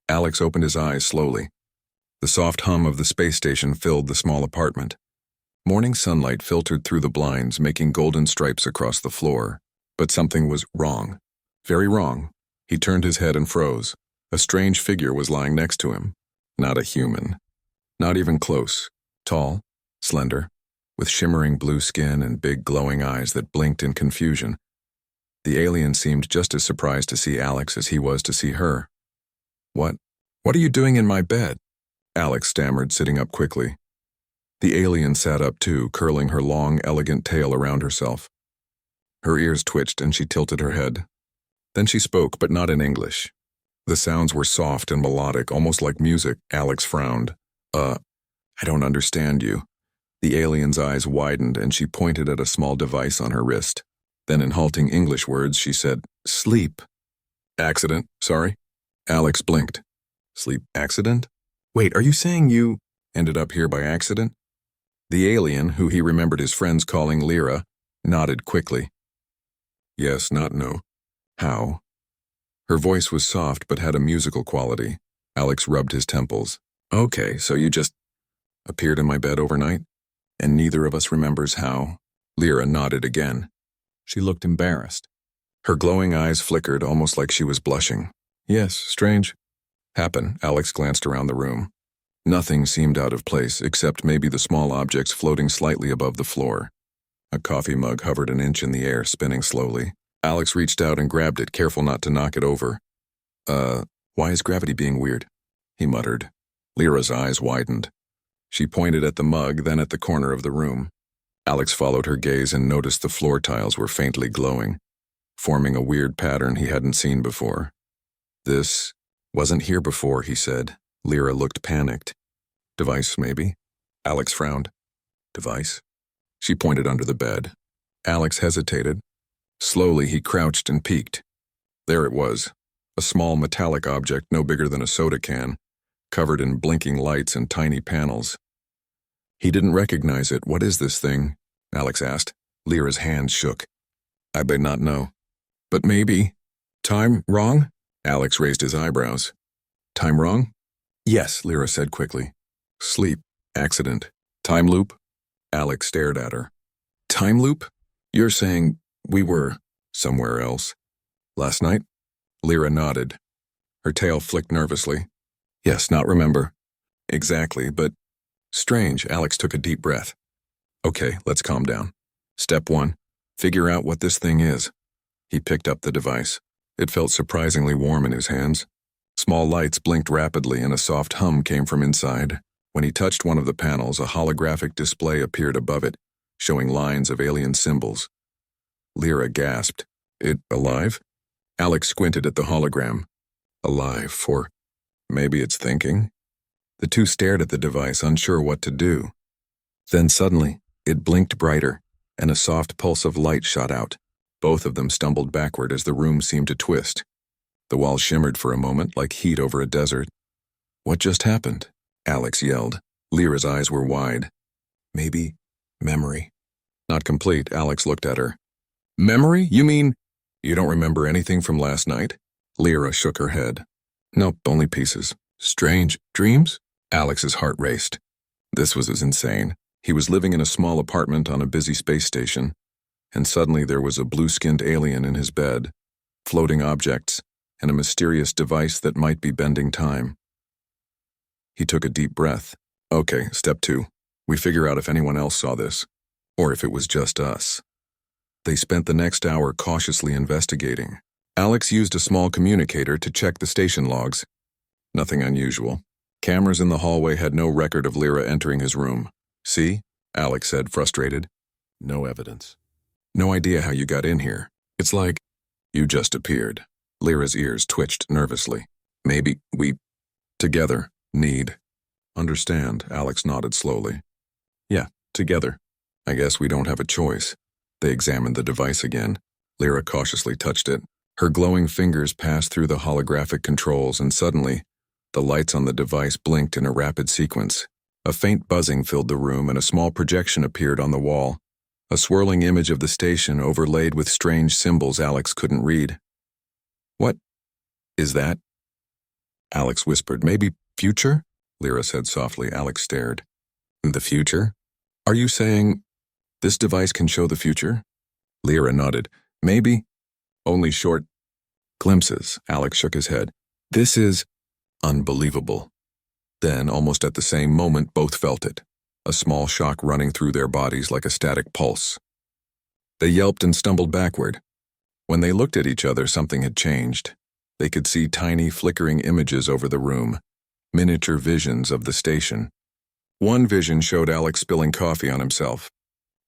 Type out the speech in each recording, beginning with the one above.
Alex opened his eyes slowly. The soft hum of the space station filled the small apartment. Morning sunlight filtered through the blinds, making golden stripes across the floor. But something was wrong. Very wrong. He turned his head and froze. A strange figure was lying next to him. Not a human. Not even close. Tall, slender, with shimmering blue skin and big glowing eyes that blinked in confusion. The alien seemed just as surprised to see Alex as he was to see her. What are you doing in my bed?" Alex stammered, sitting up quickly. The alien sat up too, curling her long, elegant tail around herself. Her ears twitched and she tilted her head. Then she spoke, but not in English. The sounds were soft and melodic, almost like music. Alex frowned. I don't understand you." The alien's eyes widened and she pointed at a small device on her wrist. Then in halting English words, she said, "Sleep." "Accident, sorry." Alex blinked. "Sleep accident? Wait, are you saying you ended up here by accident?" The alien, who he remembered his friends calling Lyra, nodded quickly. "Yes, not no. How?" Her voice was soft but had a musical quality. Alex rubbed his temples. "Okay, so you just appeared in my bed overnight? And neither of us remembers how?" Lyra nodded again. She looked embarrassed. Her glowing eyes flickered, almost like she was blushing. "Yes, strange." Happen. Alex glanced around the room. Nothing seemed out of place, except maybe the small objects floating slightly above the floor. A coffee mug hovered an inch in the air, spinning slowly. Alex reached out and grabbed it, careful not to knock it over. Why is gravity being weird?" he muttered. Lyra's eyes widened. She pointed at the mug, then at the corner of the room. Alex followed her gaze and noticed the floor tiles were faintly glowing, forming a weird pattern he hadn't seen before. "This wasn't here before," he said. Lyra looked panicked. "Device, maybe?" Alex frowned. "Device?" She pointed under the bed. Alex hesitated. Slowly, he crouched and peeked. There it was, a small metallic object no bigger than a soda can, covered in blinking lights and tiny panels. He didn't recognize it. "What is this thing?" Alex asked. Lyra's hands shook. "I bet not know. But maybe. Time wrong?" Alex raised his eyebrows. "Time wrong?" "Yes," Lyra said quickly. "Sleep. Accident. Time loop?" Alex stared at her. "Time loop? You're saying we were somewhere else last night?" Lyra nodded. Her tail flicked nervously. "Yes, not remember." "Exactly, but strange." Alex took a deep breath. "Okay, let's calm down. Step 1, figure out what this thing is." He picked up the device. It felt surprisingly warm in his hands. Small lights blinked rapidly and a soft hum came from inside. When he touched one of the panels, a holographic display appeared above it, showing lines of alien symbols. Lyra gasped. "It alive?" Alex squinted at the hologram. "Alive for maybe it's thinking?" The two stared at the device, unsure what to do. Then suddenly, it blinked brighter, and a soft pulse of light shot out. Both of them stumbled backward as the room seemed to twist. The wall shimmered for a moment, like heat over a desert. "What just happened?" Alex yelled. Lyra's eyes were wide. "Maybe memory." "Not complete." Alex looked at her. "Memory? You mean you don't remember anything from last night?" Lyra shook her head. "Nope, only pieces." "Strange. Dreams?" Alex's heart raced. This was as insane. He was living in a small apartment on a busy space station, and suddenly there was a blue-skinned alien in his bed, floating objects, and a mysterious device that might be bending time. He took a deep breath. "Okay, step 2. We figure out if anyone else saw this, or if it was just us." They spent the next hour cautiously investigating. Alex used a small communicator to check the station logs. Nothing unusual. Cameras in the hallway had no record of Lyra entering his room. "See?" Alex said, frustrated. "No evidence. No idea how you got in here. It's like you just appeared." Lyra's ears twitched nervously. "Maybe we, together, need." "Understand," Alex nodded slowly. "Yeah, together. I guess we don't have a choice." They examined the device again. Lyra cautiously touched it. Her glowing fingers passed through the holographic controls, and suddenly, the lights on the device blinked in a rapid sequence. A faint buzzing filled the room, and a small projection appeared on the wall. A swirling image of the station overlaid with strange symbols Alex couldn't read. "What is that?" Alex whispered. Maybe future? Lyra said softly. Alex stared. The future? Are you saying this device can show the future? Lyra nodded. Maybe. Only short glimpses. Alex shook his head. This is unbelievable. Then, almost at the same moment, both felt it. A small shock running through their bodies like a static pulse. They yelped and stumbled backward. When they looked at each other, something had changed. They could see tiny, flickering images over the room, miniature visions of the station. One vision showed Alex spilling coffee on himself.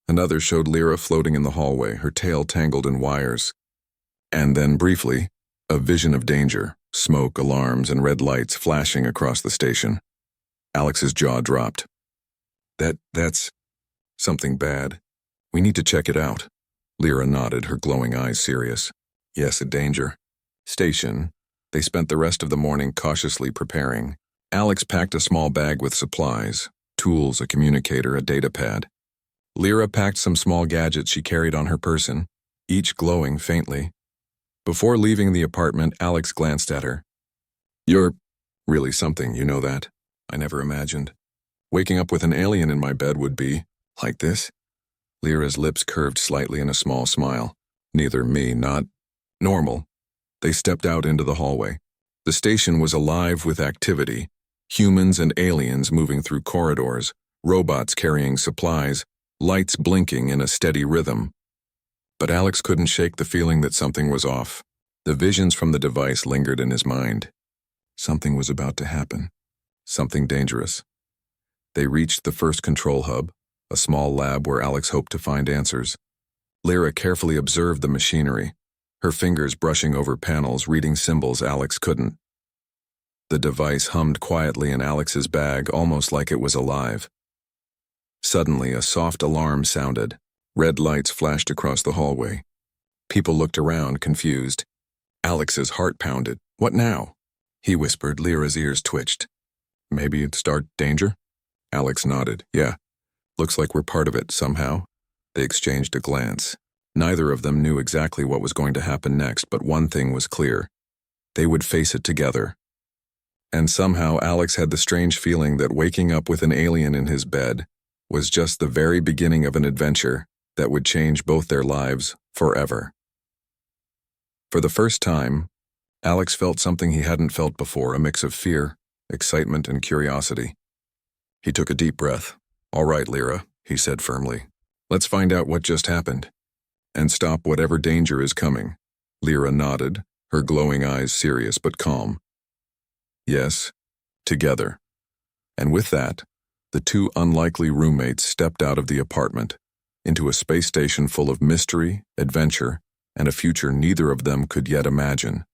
Another showed Lyra floating in the hallway, her tail tangled in wires. And then, briefly, a vision of danger, smoke, alarms, and red lights flashing across the station. Alex's jaw dropped. That's something bad. We need to check it out. Lyra nodded, her glowing eyes serious. Yes, a danger. Station. They spent the rest of the morning cautiously preparing. Alex packed a small bag with supplies, tools, a communicator, a data pad. Lyra packed some small gadgets she carried on her person, each glowing faintly. Before leaving the apartment, Alex glanced at her. You're really something, you know that. I never imagined. Waking up with an alien in my bed would be like this. Lyra's lips curved slightly in a small smile. Neither me, not normal. They stepped out into the hallway. The station was alive with activity. Humans and aliens moving through corridors, robots carrying supplies, lights blinking in a steady rhythm. But Alex couldn't shake the feeling that something was off. The visions from the device lingered in his mind. Something was about to happen. Something dangerous. They reached the first control hub, a small lab where Alex hoped to find answers. Lyra carefully observed the machinery, her fingers brushing over panels, reading symbols Alex couldn't. The device hummed quietly in Alex's bag, almost like it was alive. Suddenly, a soft alarm sounded. Red lights flashed across the hallway. People looked around, confused. Alex's heart pounded. What now? He whispered. Lyra's ears twitched. Maybe it'd start danger? Alex nodded. Yeah. Looks like we're part of it, somehow. They exchanged a glance. Neither of them knew exactly what was going to happen next, but one thing was clear. They would face it together. And somehow Alex had the strange feeling that waking up with an alien in his bed was just the very beginning of an adventure that would change both their lives forever. For the first time, Alex felt something he hadn't felt before, a mix of fear, excitement, and curiosity. He took a deep breath. All right, Lyra, he said firmly. Let's find out what just happened. And stop whatever danger is coming. Lyra nodded, her glowing eyes serious but calm. Yes, together. And with that, the two unlikely roommates stepped out of the apartment, into a space station full of mystery, adventure, and a future neither of them could yet imagine.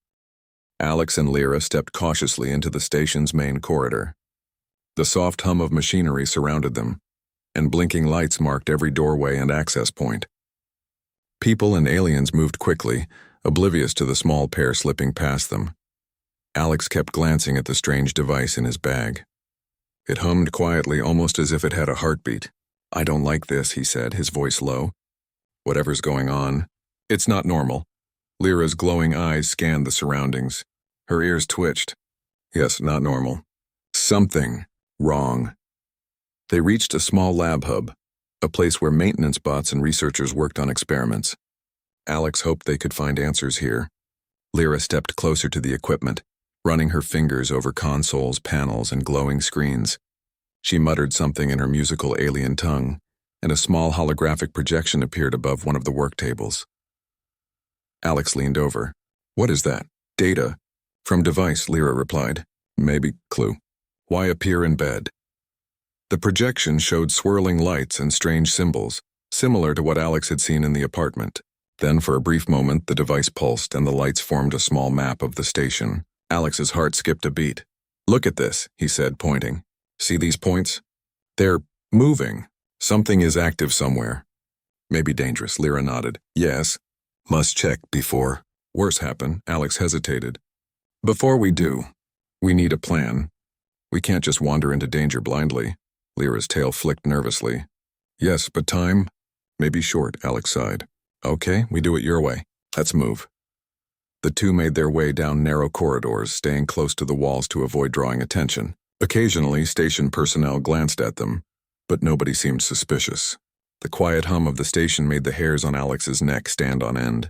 Alex and Lyra stepped cautiously into the station's main corridor. The soft hum of machinery surrounded them, and blinking lights marked every doorway and access point. People and aliens moved quickly, oblivious to the small pair slipping past them. Alex kept glancing at the strange device in his bag. It hummed quietly, almost as if it had a heartbeat. I don't like this, he said, his voice low. Whatever's going on, it's not normal. Lyra's glowing eyes scanned the surroundings. Her ears twitched. Yes, not normal. Something wrong. They reached a small lab hub, a place where maintenance bots and researchers worked on experiments. Alex hoped they could find answers here. Lyra stepped closer to the equipment, running her fingers over consoles, panels, and glowing screens. She muttered something in her musical alien tongue, and a small holographic projection appeared above one of the work tables. Alex leaned over. What is that? Data. From device, Lyra replied. Maybe clue. Why appear in bed? The projection showed swirling lights and strange symbols, similar to what Alex had seen in the apartment. Then, for a brief moment, the device pulsed and the lights formed a small map of the station. Alex's heart skipped a beat. Look at this, he said, pointing. See these points? They're moving. Something is active somewhere. Maybe dangerous, Lyra nodded. Yes. Must check before worse happen, Alex hesitated. Before we do, we need a plan. We can't just wander into danger blindly. Lyra's tail flicked nervously. Yes, but time may be short, Alex sighed. Okay, we do it your way. Let's move. The two made their way down narrow corridors, staying close to the walls to avoid drawing attention. Occasionally, station personnel glanced at them, but nobody seemed suspicious. The quiet hum of the station made the hairs on Alex's neck stand on end.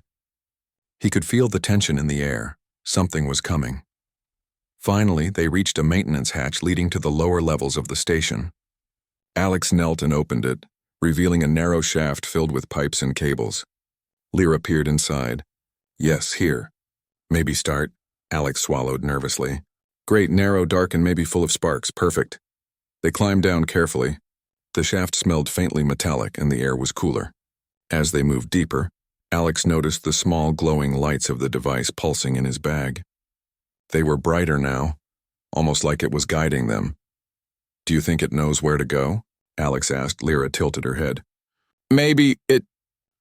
He could feel the tension in the air. Something was coming. Finally, they reached a maintenance hatch leading to the lower levels of the station. Alex knelt and opened it, revealing a narrow shaft filled with pipes and cables. Lyra peered inside. Yes, here. Maybe start. Alex swallowed nervously. Great, narrow, dark, and maybe full of sparks. Perfect. They climbed down carefully. The shaft smelled faintly metallic and the air was cooler. As they moved deeper, Alex noticed the small glowing lights of the device pulsing in his bag. They were brighter now, almost like it was guiding them. Do you think it knows where to go? Alex asked. Lyra tilted her head. Maybe it...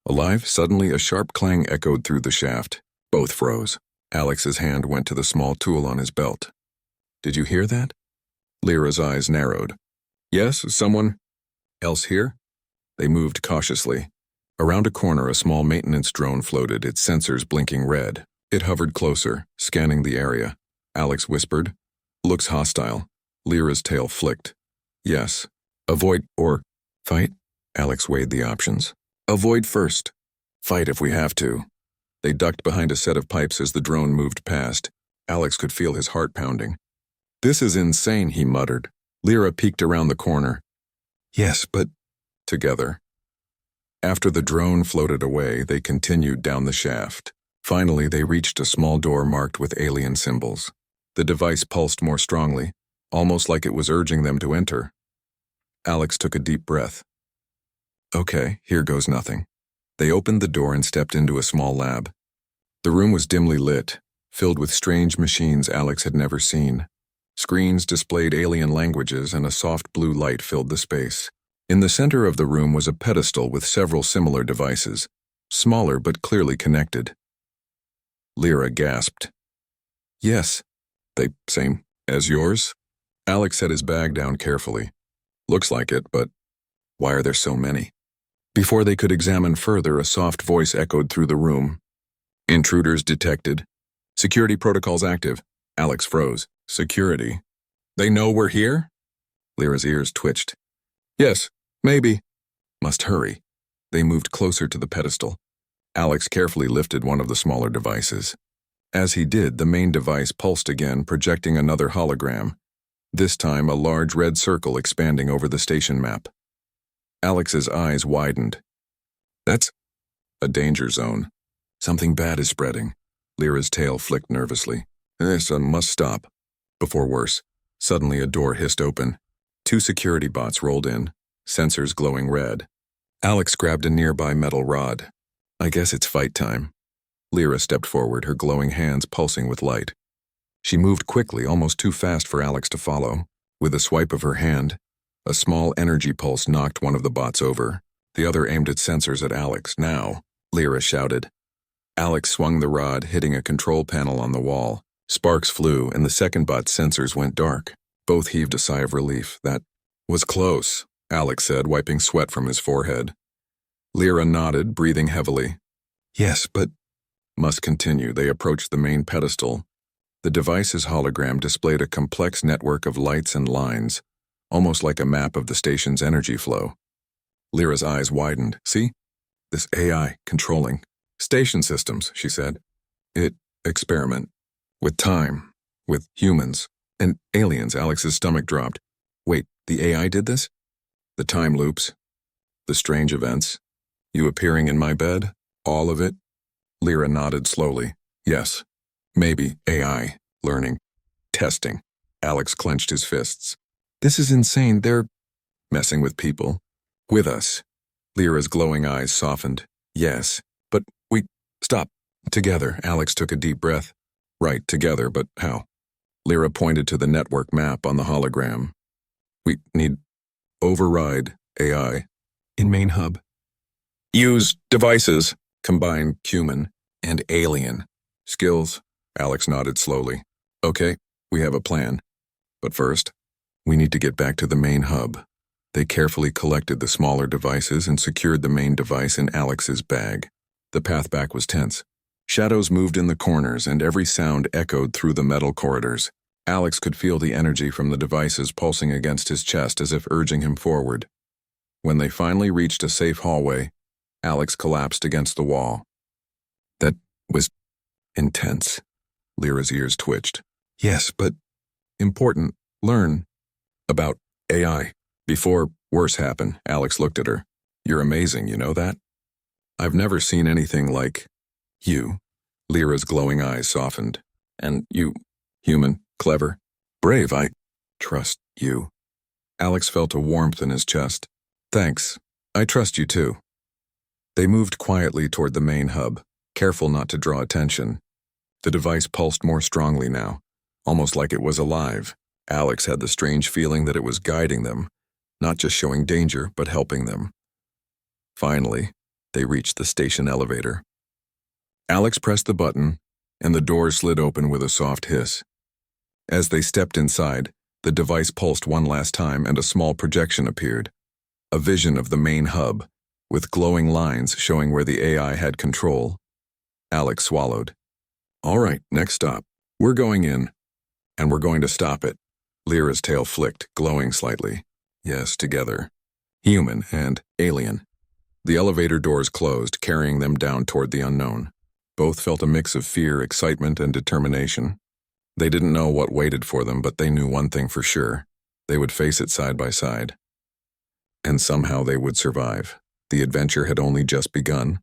Alive, suddenly a sharp clang echoed through the shaft. Both froze. Alex's hand went to the small tool on his belt. Did you hear that? Lyra's eyes narrowed. Yes, someone else here? They moved cautiously. Around a corner, a small maintenance drone floated, its sensors blinking red. It hovered closer, scanning the area. Alex whispered, "Looks hostile." Lyra's tail flicked. Yes. Avoid or fight? Alex weighed the options. Avoid first. Fight if we have to. They ducked behind a set of pipes as the drone moved past. Alex could feel his heart pounding. This is insane, he muttered. Lyra peeked around the corner. Yes, but... Together. After the drone floated away, they continued down the shaft. Finally, they reached a small door marked with alien symbols. The device pulsed more strongly, almost like it was urging them to enter. Alex took a deep breath. Okay, here goes nothing. They opened the door and stepped into a small lab. The room was dimly lit, filled with strange machines Alex had never seen. Screens displayed alien languages and a soft blue light filled the space. In the center of the room was a pedestal with several similar devices, smaller but clearly connected. Lyra gasped. Yes, they same as yours? Alex set his bag down carefully. Looks like it, but why are there so many? Before they could examine further, a soft voice echoed through the room. Intruders detected. Security protocols active. Alex froze. Security? They know we're here? Lyra's ears twitched. Yes, maybe. Must hurry. They moved closer to the pedestal. Alex carefully lifted one of the smaller devices. As he did, the main device pulsed again, projecting another hologram. This time, a large red circle expanding over the station map. Alex's eyes widened. That's a danger zone. Something bad is spreading. Lyra's tail flicked nervously. This must stop. Before worse, suddenly a door hissed open. 2 security bots rolled in, sensors glowing red. Alex grabbed a nearby metal rod. I guess it's fight time. Lyra stepped forward, her glowing hands pulsing with light. She moved quickly, almost too fast for Alex to follow. With a swipe of her hand, a small energy pulse knocked one of the bots over. The other aimed its sensors at Alex. Now, Lyra shouted. Alex swung the rod, hitting a control panel on the wall. Sparks flew, and the second bot's sensors went dark. Both heaved a sigh of relief. That was close, Alex said, wiping sweat from his forehead. Lyra nodded, breathing heavily. Yes, but... Must continue. They approached the main pedestal. The device's hologram displayed a complex network of lights and lines, almost like a map of the station's energy flow. Lyra's eyes widened. See? This AI controlling station systems, she said. Experiment. With time. With humans. And aliens. Alex's stomach dropped. Wait, the AI did this? The time loops. The strange events. You appearing in my bed? All of it? Lyra nodded slowly. Yes. Maybe AI. Learning. Testing. Alex clenched his fists. This is insane. They're messing with people. With us. Lyra's glowing eyes softened. Yes. But we... Stop. Together. Alex took a deep breath. Right, together, but how? Lyra pointed to the network map on the hologram. We need... Override AI. In main hub. Use devices. Combine human and alien. Skills. Alex nodded slowly. Okay, we have a plan. But first, we need to get back to the main hub. They carefully collected the smaller devices and secured the main device in Alex's bag. The path back was tense. Shadows moved in the corners and every sound echoed through the metal corridors. Alex could feel the energy from the devices pulsing against his chest as if urging him forward. When they finally reached a safe hallway, Alex collapsed against the wall. That was intense. Lyra's ears twitched. Yes, but important. Learn about AI. Before worse happened, Alex looked at her. You're amazing, you know that? I've never seen anything like you. Lyra's glowing eyes softened. And you, human, clever, brave, I trust you. Alex felt a warmth in his chest. Thanks. I trust you too. They moved quietly toward the main hub, careful not to draw attention. The device pulsed more strongly now, almost like it was alive. Alex had the strange feeling that it was guiding them, not just showing danger, but helping them. Finally, they reached the station elevator. Alex pressed the button, and the doors slid open with a soft hiss. As they stepped inside, the device pulsed one last time and a small projection appeared. A vision of the main hub, with glowing lines showing where the AI had control. Alex swallowed. All right, next stop. We're going in, and we're going to stop it. Lyra's tail flicked, glowing slightly. Yes, together. Human and alien. The elevator doors closed, carrying them down toward the unknown. Both felt a mix of fear, excitement, and determination. They didn't know what waited for them, but they knew one thing for sure. They would face it side by side. And somehow they would survive. The adventure had only just begun.